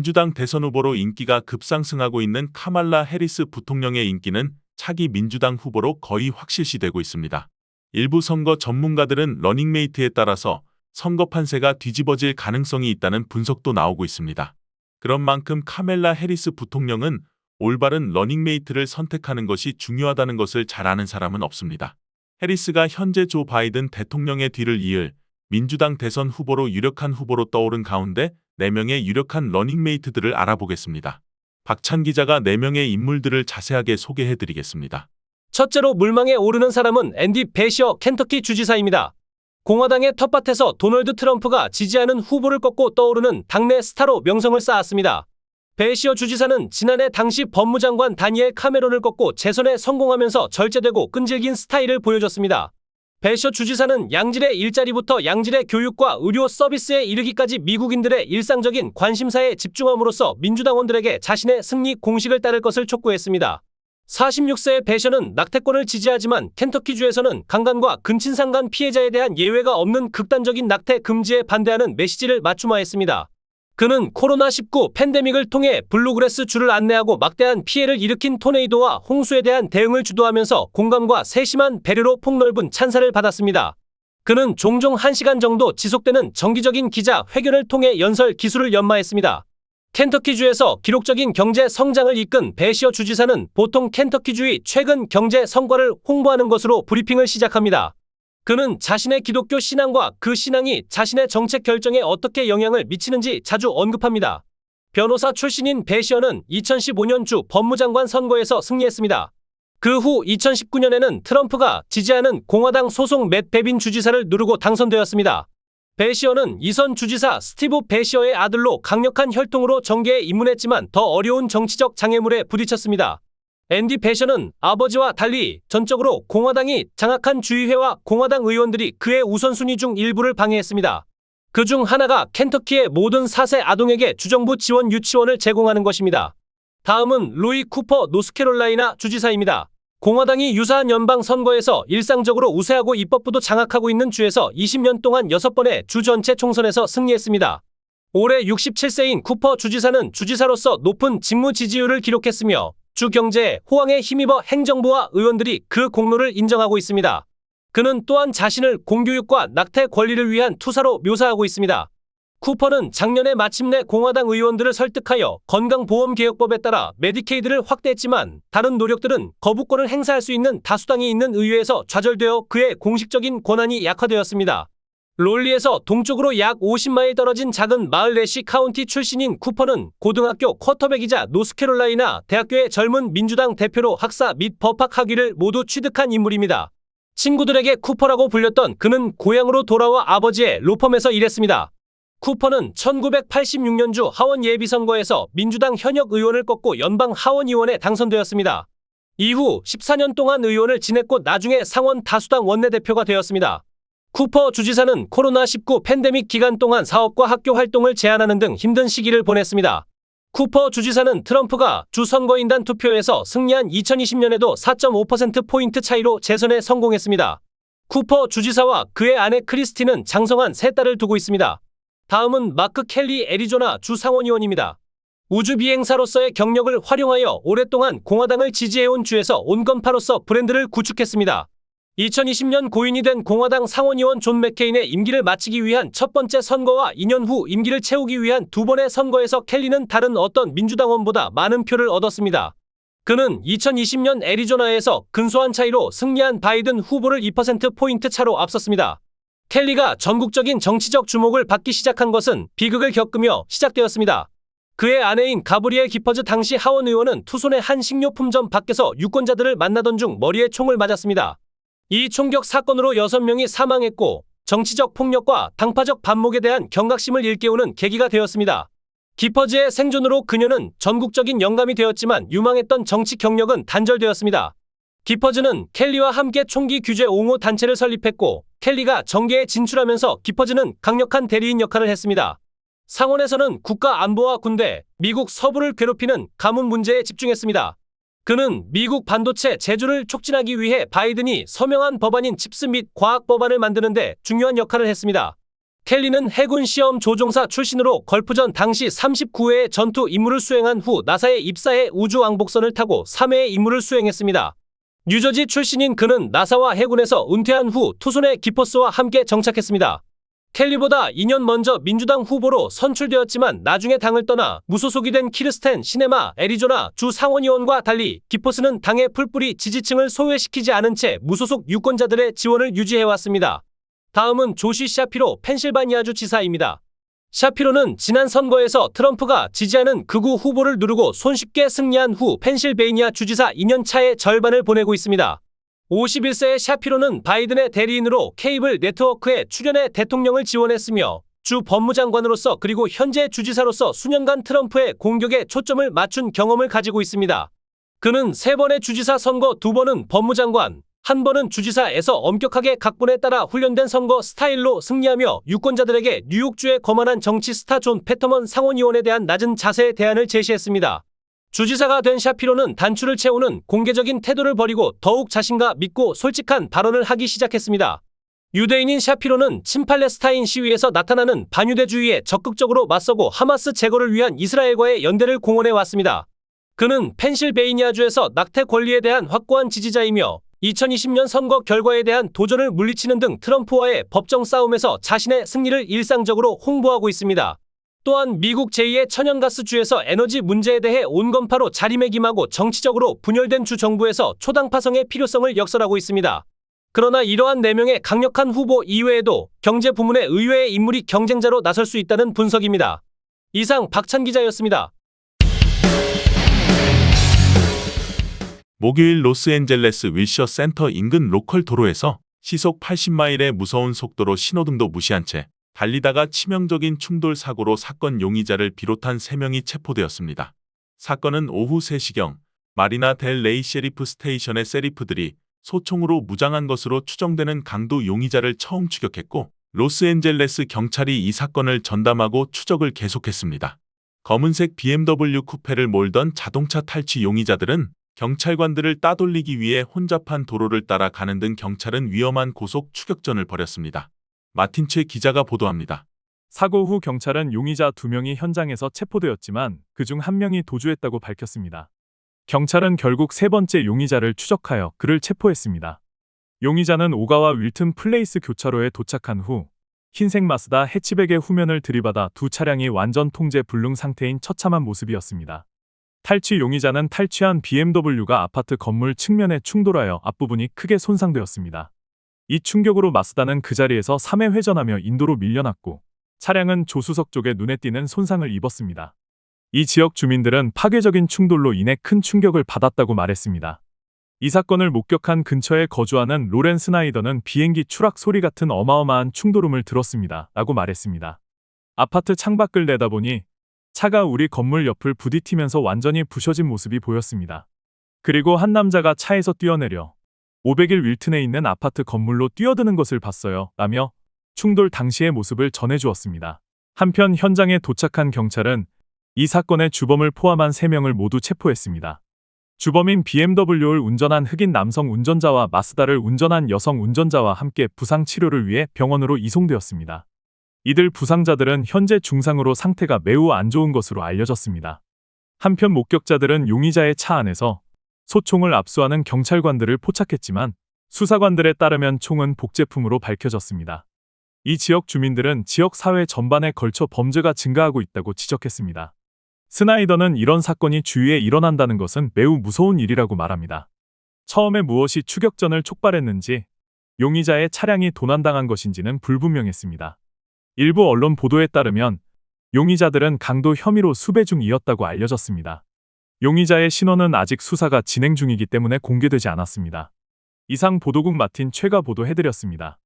민주당 대선 후보로 인기가 급상승하고 있는 카말라 해리스 부통령의 인기는 차기 민주당 후보로 거의 확실시되고 있습니다. 일부 선거 전문가들은 러닝메이트에 따라서 선거 판세가 뒤집어질 가능성이 있다는 분석도 나오고 있습니다. 그런 만큼 카멜라 해리스 부통령은 올바른 러닝메이트를 선택하는 것이 중요하다는 것을 잘 아는 사람은 없습니다. 해리스가 현재 조 바이든 대통령의 뒤를 이을 민주당 대선 후보로 유력한 후보로 떠오른 가운데 4명의 유력한 러닝메이트들을 알아보겠습니다. 박찬 기자가 4명의 인물들을 자세하게 소개해드리겠습니다. 첫째로 물망에 오르는 사람은 앤디 배시어 켄터키 주지사입니다. 공화당의 텃밭에서 도널드 트럼프가 지지하는 후보를 꺾고 떠오르는 당내 스타로 명성을 쌓았습니다. 배시어 주지사는 지난해 당시 법무장관 다니엘 카메론을 꺾고 재선에 성공하면서 절제되고 끈질긴 스타일을 보여줬습니다. 배시어 주지사는 양질의 일자리부터 양질의 교육과 의료 서비스에 이르기까지 미국인들의 일상적인 관심사에 집중함으로써 민주당원들에게 자신의 승리 공식을 따를 것을 촉구했습니다. 46세의 배시어는 낙태권을 지지하지만 켄터키주에서는 강간과 근친상간 피해자에 대한 예외가 없는 극단적인 낙태 금지에 반대하는 메시지를 맞춤화했습니다. 그는 코로나19 팬데믹을 통해 블루그래스 주를 안내하고 막대한 피해를 일으킨 토네이도와 홍수에 대한 대응을 주도하면서 공감과 세심한 배려로 폭넓은 찬사를 받았습니다. 그는 종종 1시간 정도 지속되는 정기적인 기자 회견을 통해 연설 기술을 연마했습니다. 켄터키주에서 기록적인 경제 성장을 이끈 배시어 주지사는 보통 켄터키주의 최근 경제 성과를 홍보하는 것으로 브리핑을 시작합니다. 그는 자신의 기독교 신앙과 그 신앙이 자신의 정책 결정에 어떻게 영향을 미치는지 자주 언급합니다. 변호사 출신인 배시어는 2015년 주 법무장관 선거에서 승리했습니다. 그 후 2019년에는 트럼프가 지지하는 공화당 소속 맷 베빈 주지사를 누르고 당선되었습니다. 배시어는 이선 주지사 스티브 배시어의 아들로 강력한 혈통으로 정계에 입문했지만 더 어려운 정치적 장애물에 부딪혔습니다. 앤디 배시어는 아버지와 달리 전적으로 공화당이 장악한 주의회와 공화당 의원들이 그의 우선순위 중 일부를 방해했습니다. 그 중 하나가 켄터키의 모든 4세 아동에게 주정부 지원 유치원을 제공하는 것입니다. 다음은 로이 쿠퍼 노스캐롤라이나 주지사입니다. 공화당이 유사한 연방 선거에서 일상적으로 우세하고 입법부도 장악하고 있는 주에서 20년 동안 6번의 주 전체 총선에서 승리했습니다. 올해 67세인 쿠퍼 주지사는 주지사로서 높은 직무 지지율을 기록했으며 주 경제에 호황에 힘입어 행정부와 의원들이 그 공로를 인정하고 있습니다. 그는 또한 자신을 공교육과 낙태 권리를 위한 투사로 묘사하고 있습니다. 쿠퍼는 작년에 마침내 공화당 의원들을 설득하여 건강보험개혁법에 따라 메디케이드를 확대했지만 다른 노력들은 거부권을 행사할 수 있는 다수당이 있는 의회에서 좌절되어 그의 공식적인 권한이 약화되었습니다. 롤리에서 동쪽으로 약 50마일 떨어진 작은 마을 내시 카운티 출신인 쿠퍼는 고등학교 쿼터백이자 노스캐롤라이나 대학교의 젊은 민주당 대표로 학사 및 법학 학위를 모두 취득한 인물입니다. 친구들에게 쿠퍼라고 불렸던 그는 고향으로 돌아와 아버지의 로펌에서 일했습니다. 쿠퍼는 1986년 주 하원 예비선거에서 민주당 현역 의원을 꺾고 연방 하원의원에 당선되었습니다. 이후 14년 동안 의원을 지냈고 나중에 상원 다수당 원내대표가 되었습니다. 쿠퍼 주지사는 코로나19 팬데믹 기간 동안 사업과 학교 활동을 제한하는 등 힘든 시기를 보냈습니다. 쿠퍼 주지사는 트럼프가 주 선거인단 투표에서 승리한 2020년에도 4.5%포인트 차이로 재선에 성공했습니다. 쿠퍼 주지사와 그의 아내 크리스티는 장성한 3딸을 두고 있습니다. 다음은 마크 켈리 애리조나 주 상원의원입니다. 우주비행사로서의 경력을 활용하여 오랫동안 공화당을 지지해온 주에서 온건파로서 브랜드를 구축했습니다. 2020년 고인이 된 공화당 상원의원 존 맥케인의 임기를 마치기 위한 첫 번째 선거와 2년 후 임기를 채우기 위한 2번의 선거에서 켈리는 다른 어떤 민주당원보다 많은 표를 얻었습니다. 그는 2020년 애리조나에서 근소한 차이로 승리한 바이든 후보를 2%포인트 차로 앞섰습니다. 켈리가 전국적인 정치적 주목을 받기 시작한 것은 비극을 겪으며 시작되었습니다. 그의 아내인 가브리엘 기퍼즈 당시 하원의원은 투손의 한 식료품점 밖에서 유권자들을 만나던 중 머리에 총을 맞았습니다. 이 총격 사건으로 6명이 사망했고 정치적 폭력과 당파적 반목에 대한 경각심을 일깨우는 계기가 되었습니다. 기퍼즈의 생존으로 그녀는 전국적인 영감이 되었지만 유망했던 정치 경력은 단절되었습니다. 기퍼즈는 켈리와 함께 총기 규제 옹호 단체를 설립했고 켈리가 정계에 진출하면서 기퍼즈는 강력한 대리인 역할을 했습니다. 상원에서는 국가 안보와 군대, 미국 서부를 괴롭히는 가뭄 문제에 집중했습니다. 그는 미국 반도체 제조를 촉진하기 위해 바이든이 서명한 법안인 칩스 및 과학 법안을 만드는 데 중요한 역할을 했습니다. 켈리는 해군 시험 조종사 출신으로 걸프전 당시 39회의 전투 임무를 수행한 후 나사에 입사해 우주왕복선을 타고 3회의 임무를 수행했습니다. 뉴저지 출신인 그는 나사와 해군에서 은퇴한 후 투손의 기포스와 함께 정착했습니다. 켈리보다 2년 먼저 민주당 후보로 선출되었지만 나중에 당을 떠나 무소속이 된 키르스텐 시네마 애리조나 주 상원의원과 달리 기포스는 당의 풀뿌리 지지층을 소외시키지 않은 채 무소속 유권자들의 지원을 유지해왔습니다. 다음은 조시 샤피로 펜실바니아주 지사입니다. 샤피로는 지난 선거에서 트럼프가 지지하는 극우 후보를 누르고 손쉽게 승리한 후 펜실베이니아 주지사 2년 차의 절반을 보내고 있습니다. 51세의 샤피로는 바이든의 대리인으로 케이블 네트워크에 출연해 대통령을 지원했으며 주 법무장관으로서 그리고 현재 주지사로서 수년간 트럼프의 공격에 초점을 맞춘 경험을 가지고 있습니다. 그는 3번의 주지사 선거, 2번은 법무장관, 1번은 주지사에서 엄격하게 각본에 따라 훈련된 선거 스타일로 승리하며 유권자들에게 뉴욕주의 거만한 정치 스타 존 페터먼 상원의원에 대한 낮은 자세의 대안을 제시했습니다. 주지사가 된 샤피로는 단추를 채우는 공개적인 태도를 버리고 더욱 자신감 믿고 솔직한 발언을 하기 시작했습니다. 유대인인 샤피로는 친팔레스타인 시위에서 나타나는 반유대주의에 적극적으로 맞서고 하마스 제거를 위한 이스라엘과의 연대를 공언해 왔습니다. 그는 펜실베이니아주에서 낙태 권리에 대한 확고한 지지자이며 2020년 선거 결과에 대한 도전을 물리치는 등 트럼프와의 법정 싸움에서 자신의 승리를 일상적으로 홍보하고 있습니다. 또한 미국 제2의 천연가스주에서 에너지 문제에 대해 온건파로 자리매김하고 정치적으로 분열된 주 정부에서 초당파성의 필요성을 역설하고 있습니다. 그러나 이러한 4명의 강력한 후보 이외에도 경제 부문의 의외의 인물이 경쟁자로 나설 수 있다는 분석입니다. 이상 박찬 기자였습니다. 목요일 로스앤젤레스 윌셔 센터 인근 로컬 도로에서 시속 80마일의 무서운 속도로 신호등도 무시한 채 달리다가 치명적인 충돌 사고로 사건 용의자를 비롯한 3명이 체포되었습니다. 사건은 오후 3시경 마리나 델 레이 셰리프 스테이션의 세리프들이 소총으로 무장한 것으로 추정되는 강도 용의자를 처음 추격했고 로스앤젤레스 경찰이 이 사건을 전담하고 추적을 계속했습니다. 검은색 BMW 쿠페를 몰던 자동차 탈취 용의자들은 경찰관들을 따돌리기 위해 혼잡한 도로를 따라 가는 등 경찰은 위험한 고속 추격전을 벌였습니다. 마틴최 기자가 보도합니다. 사고 후 경찰은 용의자 2명이 현장에서 체포되었지만 그중 1명이 도주했다고 밝혔습니다. 경찰은 결국 3번째 용의자를 추적하여 그를 체포했습니다. 용의자는 오가와 윌튼 플레이스 교차로에 도착한 후 흰색 마스다 해치백의 후면을 들이받아 두 차량이 완전 통제 불능 상태인 처참한 모습이었습니다. 탈취 용의자는 탈취한 BMW가 아파트 건물 측면에 충돌하여 앞부분이 크게 손상되었습니다. 이 충격으로 마스다는 그 자리에서 3회 회전하며 인도로 밀려났고 차량은 조수석 쪽에 눈에 띄는 손상을 입었습니다. 이 지역 주민들은 파괴적인 충돌로 인해 큰 충격을 받았다고 말했습니다. 이 사건을 목격한 근처에 거주하는 로렌 스나이더는 비행기 추락 소리 같은 어마어마한 충돌음을 들었습니다. 라고 말했습니다. 아파트 창밖을 내다보니 차가 우리 건물 옆을 부딪히면서 완전히 부셔진 모습이 보였습니다. 그리고 한 남자가 차에서 뛰어내려 500일 윌튼에 있는 아파트 건물로 뛰어드는 것을 봤어요. 라며 충돌 당시의 모습을 전해주었습니다. 한편 현장에 도착한 경찰은 이 사건의 주범을 포함한 3명을 모두 체포했습니다. 주범인 BMW를 운전한 흑인 남성 운전자와 마스다를 운전한 여성 운전자와 함께 부상 치료를 위해 병원으로 이송되었습니다. 이들 부상자들은 현재 중상으로 상태가 매우 안 좋은 것으로 알려졌습니다. 한편 목격자들은 용의자의 차 안에서 소총을 압수하는 경찰관들을 포착했지만 수사관들에 따르면 총은 복제품으로 밝혀졌습니다. 이 지역 주민들은 지역 사회 전반에 걸쳐 범죄가 증가하고 있다고 지적했습니다. 스나이더는 이런 사건이 주위에 일어난다는 것은 매우 무서운 일이라고 말합니다. 처음에 무엇이 추격전을 촉발했는지 용의자의 차량이 도난당한 것인지는 불분명했습니다. 일부 언론 보도에 따르면 용의자들은 강도 혐의로 수배 중이었다고 알려졌습니다. 용의자의 신원은 아직 수사가 진행 중이기 때문에 공개되지 않았습니다. 이상 보도국 마틴 최가 보도해드렸습니다.